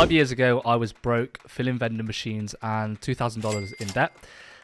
5 years ago, I was broke, filling vending machines and $2,000 in debt.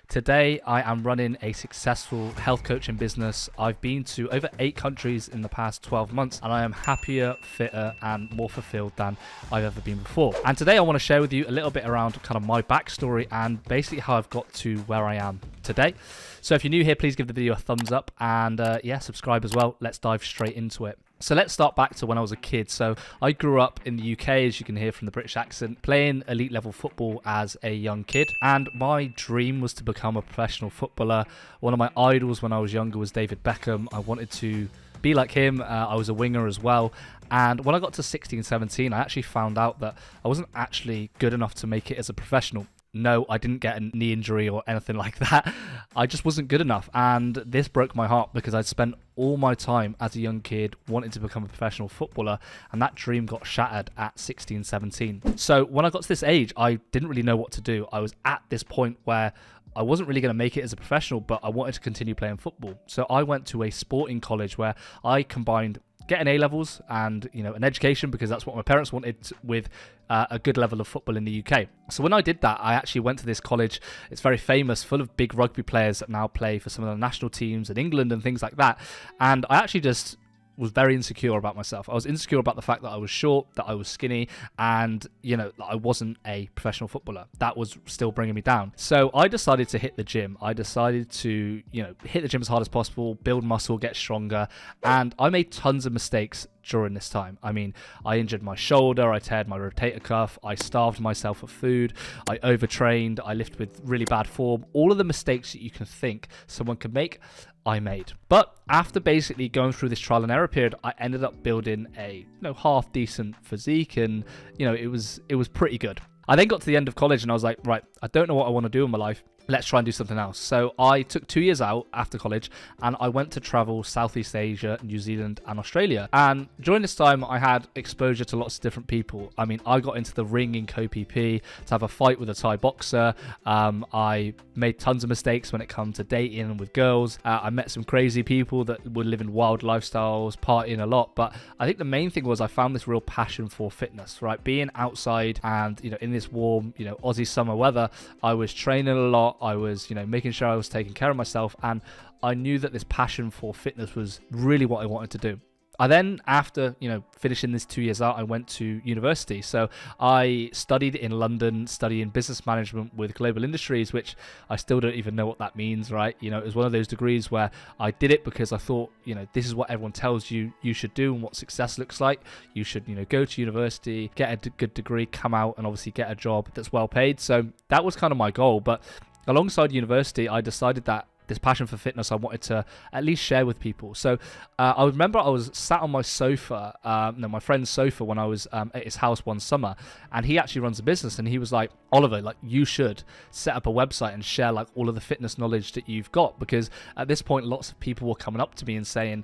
Today, I am running a successful health coaching business. I've been to over 8 countries in the past 12 months, and I am happier, fitter, and more fulfilled than I've ever been before. And today, I want to share with you a little bit around kind of my backstory and basically how I've got to where I am today. So if you're new here, please give the video a thumbs up and subscribe as well. Let's dive straight into it. So let's start back to when I was a kid. So I grew up in the UK, as you can hear from the British accent, playing elite level football as a young kid. And my dream was to become a professional footballer. One of my idols when I was younger was David Beckham. I wanted to be like him. I was a winger as well. And when I got to 16, 17, I actually found out that I wasn't actually good enough to make it as a professional. No, I didn't get a knee injury or anything like that. I just wasn't good enough. And this broke my heart because I'd spent all my time as a young kid wanting to become a professional footballer. And that dream got shattered at 16, 17. So when I got to this age, I didn't really know what to do. I was at this point where I wasn't really going to make it as a professional, but I wanted to continue playing football. So I went to a sporting college where I combined getting A-levels and an education, because that's what my parents wanted, with a good level of football in the UK. So when I did that, I actually went to this college. It's very famous, full of big rugby players that now play for some of the national teams in England and things like that. And I actually just was very insecure about myself. I was insecure about the fact that I was short, that I was skinny, and that I wasn't a professional footballer. That was still bringing me down. So I decided to hit the gym. I decided to hit the gym as hard as possible, build muscle, get stronger, and I made tons of mistakes during this time. I mean, I injured my shoulder, I teared my rotator cuff, I starved myself of food, I overtrained, I lifted with really bad form. All of the mistakes that you can think someone could make, I made. But after basically going through this trial and error period, I ended up building a half decent physique, and it was pretty good. I then got to the end of college and I was like, right, I don't know what I want to do in my life. Let's try and do something else. So I took 2 years out after college and I went to travel Southeast Asia, New Zealand and Australia. And during this time, I had exposure to lots of different people. I mean, I got into the ring in KPP to have a fight with a Thai boxer. I made tons of mistakes when it comes to dating with girls. I met some crazy people that were living wild lifestyles, partying a lot. But I think the main thing was I found this real passion for fitness, right? Being outside and, in this warm, Aussie summer weather, I was training a lot. I was, making sure I was taking care of myself, and I knew that this passion for fitness was really what I wanted to do. I then, after, finishing this 2 years out, I went to university. So I studied in London, studying business management with global industries, which I still don't even know what that means, right? It was one of those degrees where I did it because I thought, this is what everyone tells you you should do and what success looks like. You should, go to university, get a good degree, come out and obviously get a job that's well paid. So that was kind of my goal. But alongside university, I decided that this passion for fitness I wanted to at least share with people. So I remember I was sat on my sofa, my friend's sofa, when I was at his house one summer, and he actually runs a business, and he was like, Oliver, you should set up a website and share all of the fitness knowledge that you've got, because at this point lots of people were coming up to me and saying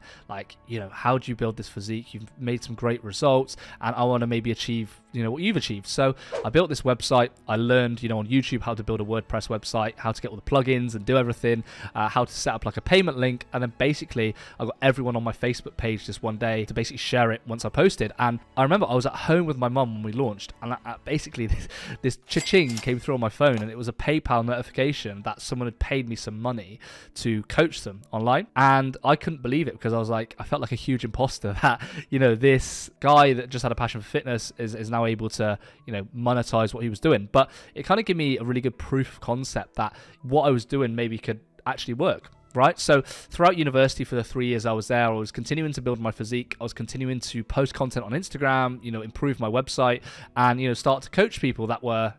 how do you build this physique? You've made some great results and I want to maybe achieve what you've achieved. So I built this website. I learned on YouTube how to build a WordPress website, how to get all the plugins and do everything, how to set up a payment link, and then basically I got everyone on my Facebook page this one day to basically share it once I posted. And I remember I was at home with my mum when we launched, and basically this cha-ching came through on my phone, and it was a PayPal notification that someone had paid me some money to coach them online. And I couldn't believe it, because I was like, I felt like a huge imposter that this guy that just had a passion for fitness is now able to monetize what he was doing. But it kind of gave me a really good proof of concept that what I was doing maybe could actually work, right? So throughout university, for the 3 years I was there, I was continuing to build my physique. I was continuing to post content on Instagram, improve my website, and start to coach people that were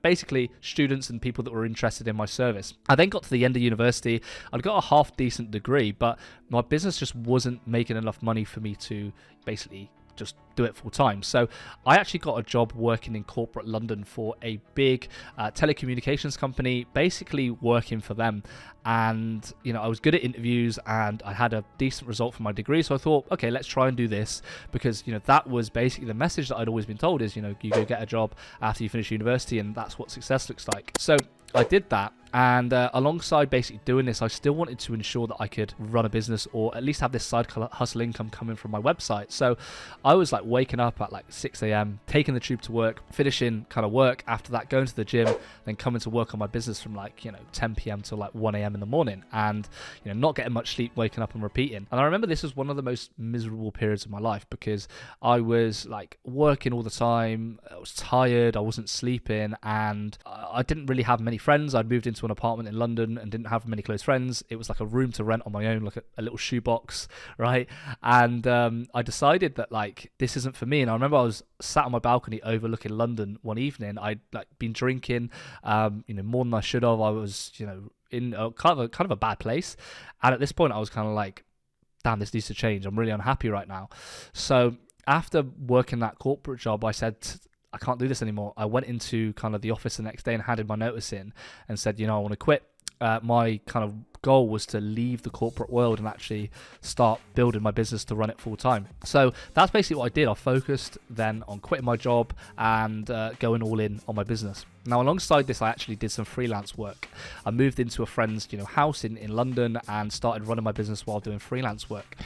basically students and people that were interested in my service. I then got to the end of university. I'd got a half decent degree, but my business just wasn't making enough money for me to basically just do it full time. So I actually got a job working in corporate London for a big telecommunications company, basically working for them. And, I was good at interviews and I had a decent result for my degree. So I thought, okay, let's try and do this, because, that was basically the message that I'd always been told is, you go get a job after you finish university, and that's what success looks like. So I did that. And alongside basically doing this, I still wanted to ensure that I could run a business or at least have this side hustle income coming from my website. So I was like waking up at like 6 a.m, taking the tube to work, finishing kind of work, after that going to the gym, then coming to work on my business from like, 10 p.m. till like 1 a.m. in the morning, and not getting much sleep, waking up and repeating. And I remember this was one of the most miserable periods of my life because I was like working all the time, I was tired, I wasn't sleeping, and I didn't really have many friends. I'd moved into an apartment in London and didn't have many close friends. It was like a room to rent on my own, like a little shoebox, right? And I decided that like this isn't for me. And I remember I was sat on my balcony overlooking London one evening. I'd like been drinking more than I should have. I was in a kind of a bad place, and at this point I was kind of like, damn, this needs to change. I'm really unhappy right now. So after working that corporate job, I said, I can't do this anymore. I went into kind of the office the next day and handed my notice in and said, I want to quit. My kind of goal was to leave the corporate world and actually start building my business to run it full time. So that's basically what I did. I focused then on quitting my job and going all in on my business. Now, alongside this, I actually did some freelance work. I moved into a friend's house in London and started running my business while doing freelance work.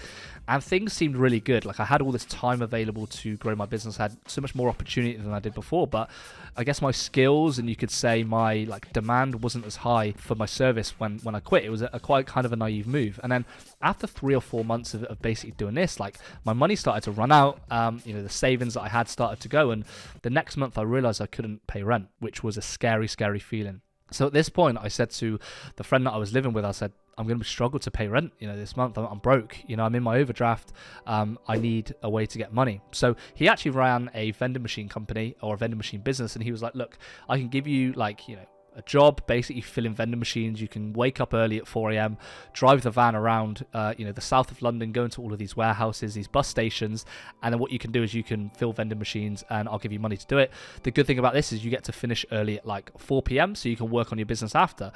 And things seemed really good. Like I had all this time available to grow my business, had so much more opportunity than I did before. But I guess my skills, and you could say my like demand, wasn't as high for my service when I quit. It was a quite kind of a naive move. And then after 3 or 4 months of basically doing this, like my money started to run out. The savings that I had started to go, and the next month I realized I couldn't pay rent, which was a scary feeling. So at this point, I said to the friend that I was living with, I said, I'm going to struggle to pay rent, this month. I'm broke, I'm in my overdraft. I need a way to get money. So he actually ran a vending machine company or a vending machine business. And he was like, look, I can give you like, a job, basically filling vending machines. You can wake up early at 4 a.m, drive the van around, the south of London, go into all of these warehouses, these bus stations, and then what you can do is you can fill vending machines, and I'll give you money to do it. The good thing about this is you get to finish early at like 4 p.m, so you can work on your business after.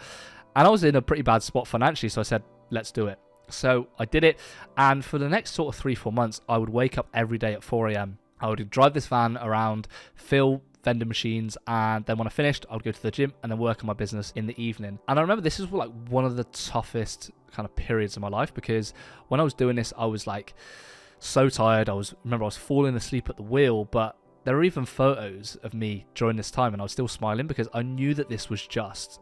And I was in a pretty bad spot financially, so I said, let's do it. So I did it, and for the next sort of 3-4 months, I would wake up every day at 4 a.m. I would drive this van around, fill vending machines, and then when I finished, I would go to the gym and then work on my business in the evening. And I remember this is like one of the toughest kind of periods of my life, because when I was doing this, I was like so tired. I was falling asleep at the wheel, but there are even photos of me during this time and I was still smiling because I knew that this was just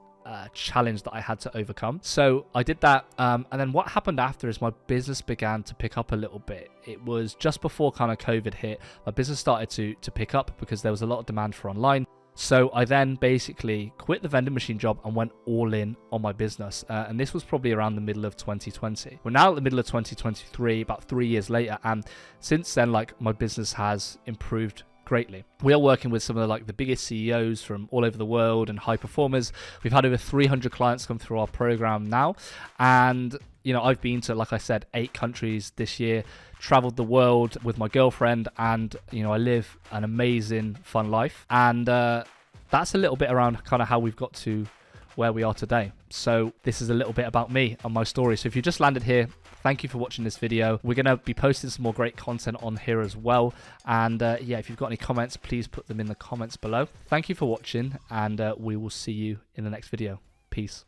challenge that I had to overcome. So I did that, and then what happened after is my business began to pick up a little bit. It was just before kind of COVID hit. My business started to pick up because there was a lot of demand for online. So I then basically quit the vending machine job and went all in on my business. And this was probably around the middle of 2020. We're now at the middle of 2023, about 3 years later. And since then, like, my business has improved greatly. We are working with some of the biggest CEOs from all over the world and high performers. We've had over 300 clients come through our program now. And, I've been to, like I said, 8 countries this year, traveled the world with my girlfriend, and, I live an amazing, fun life. And that's a little bit around kind of how we've got to where we are today. So this is a little bit about me and my story. So if you just landed here, thank you for watching this video. We're going to be posting some more great content on here as well. And if you've got any comments, please put them in the comments below. Thank you for watching, and we will see you in the next video. Peace.